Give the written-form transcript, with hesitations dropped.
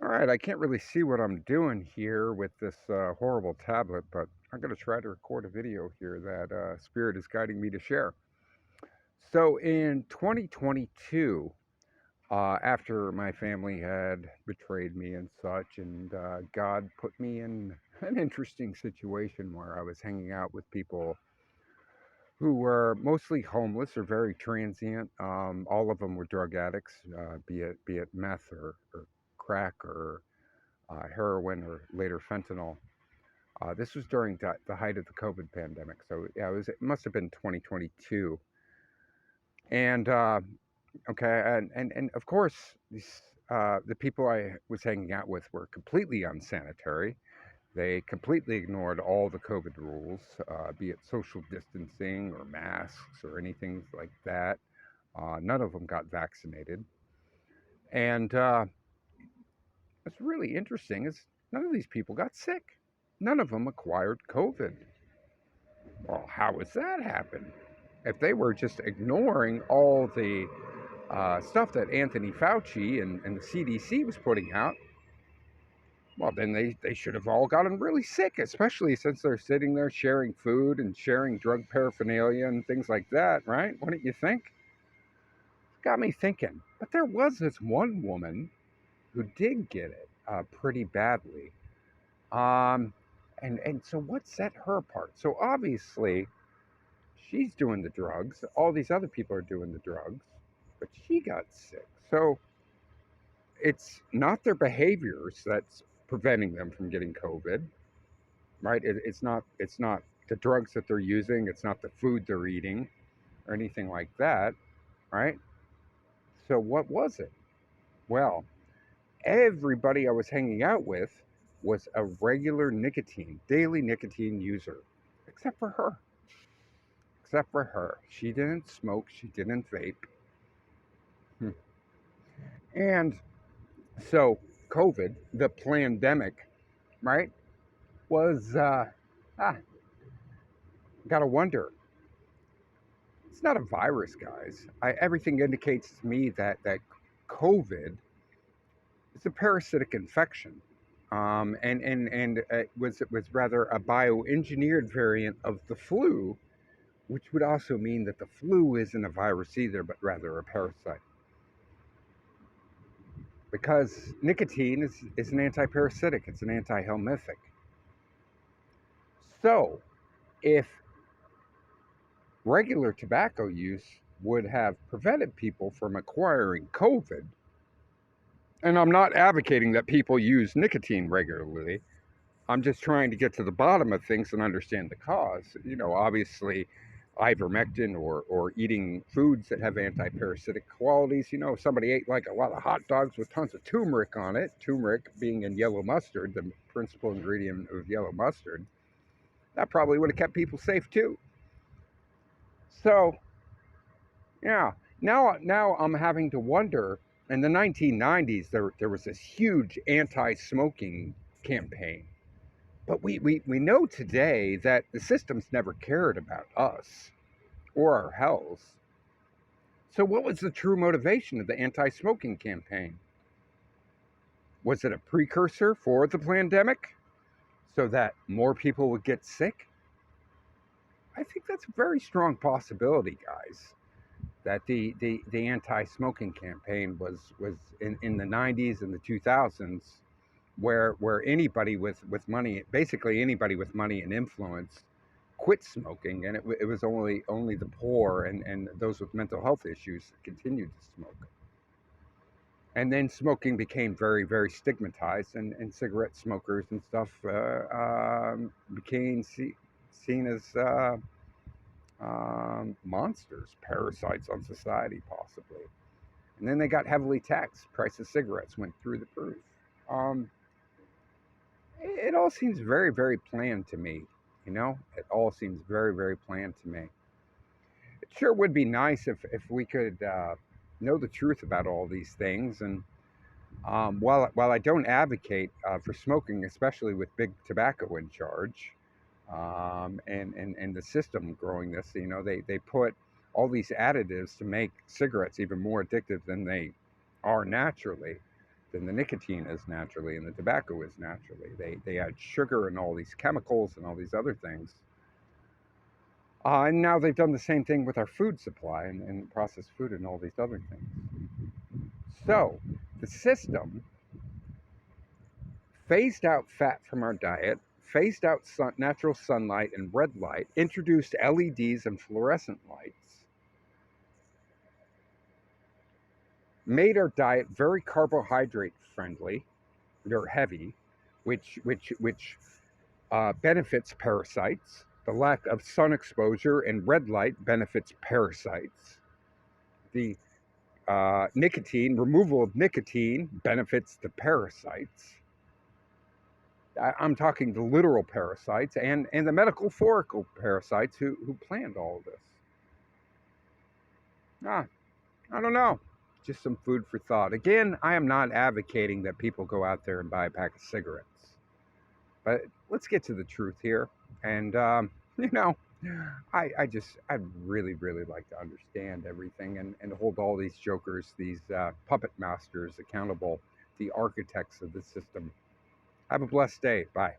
All right, I can't really see what I'm doing here with this horrible tablet, but I'm going to try to record a video here that Spirit is guiding me to share. So in 2022, after my family had betrayed me and such, and God put me in an interesting situation where I was hanging out with people who were mostly homeless or very transient. All of them were drug addicts, be it meth or crack or heroin or later fentanyl. This was during the height of the COVID pandemic, so yeah, it must have been 2022. And okay, and of course, the people I was hanging out with were completely unsanitary. They completely ignored all the COVID rules, be it social distancing or masks or anything like that. None of them got vaccinated, and what's really interesting is none of these people got sick. None of them acquired COVID. Well, how does that happen? If they were just ignoring all the stuff that Anthony Fauci and the CDC was putting out, well, then they should have all gotten really sick, especially since they're sitting there sharing food and sharing drug paraphernalia and things like that, right? Wouldn't you think? Got me thinking. But there was this one woman who did get it pretty badly. Um, and so what set her apart? So obviously she's doing the drugs. All these other people are doing the drugs, but she got sick. So it's not their behaviors that's preventing them from getting COVID, right? It's not the drugs that they're using. It's not the food they're eating or anything like that, right? So what was it? Well, everybody I was hanging out with was a regular daily nicotine user, except for her. Except for her. She didn't smoke, she didn't vape. Hmm. And so, COVID, the pandemic, right, was, ah, gotta wonder. It's not a virus, guys. Everything indicates to me that COVID is a parasitic infection. And it was rather a bioengineered variant of the flu, which would also mean that the flu isn't a virus either, but rather a parasite. Because nicotine is an antiparasitic, it's an antihelminthic. So, if regular tobacco use would have prevented people from acquiring COVID, and I'm not advocating that people use nicotine regularly, I'm just trying to get to the bottom of things and understand the cause. Obviously, ivermectin or eating foods that have anti-parasitic qualities. If somebody ate like a lot of hot dogs with tons of turmeric on it, turmeric being in yellow mustard, the principal ingredient of yellow mustard, that probably would have kept people safe too. So, yeah, now I'm having to wonder. In the 1990s, there was this huge anti-smoking campaign. But we know today that the system's never cared about us or our health. So, what was the true motivation of the anti smoking campaign? Was it a precursor for the pandemic so that more people would get sick? I think that's a very strong possibility, guys. That the anti smoking campaign was in the 90s and the 2000s, where anybody with money, basically anybody with money and influence, quit smoking, and it was only the poor and those with mental health issues that continued to smoke. And then smoking became very, very stigmatized, and cigarette smokers and stuff became seen as monsters, parasites on society, possibly. And then they got heavily taxed. Price of cigarettes went through the roof. Um, it all seems very, very planned to me. It all seems very, very planned to me. It sure would be nice if we could know the truth about all these things. And while I don't advocate for smoking, especially with big tobacco in charge, and the system growing this, they put all these additives to make cigarettes even more addictive than they are naturally. than the nicotine is naturally and the tobacco is naturally. They add sugar and all these chemicals and all these other things. And now they've done the same thing with our food supply and processed food and all these other things. So the system phased out fat from our diet, phased out natural sunlight and red light, introduced LEDs and fluorescent lights, made our diet very carbohydrate friendly, or heavy, which benefits parasites. The lack of sun exposure and red light benefits parasites. The nicotine, removal of nicotine, benefits the parasites. I'm talking the literal parasites and the metaphorical parasites who planned all of this. I don't know. Just some food for thought. Again, I am not advocating that people go out there and buy a pack of cigarettes. But let's get to the truth here. And, you know, I'd really, really like to understand everything and hold all these jokers, these puppet masters accountable, the architects of the system. Have a blessed day. Bye.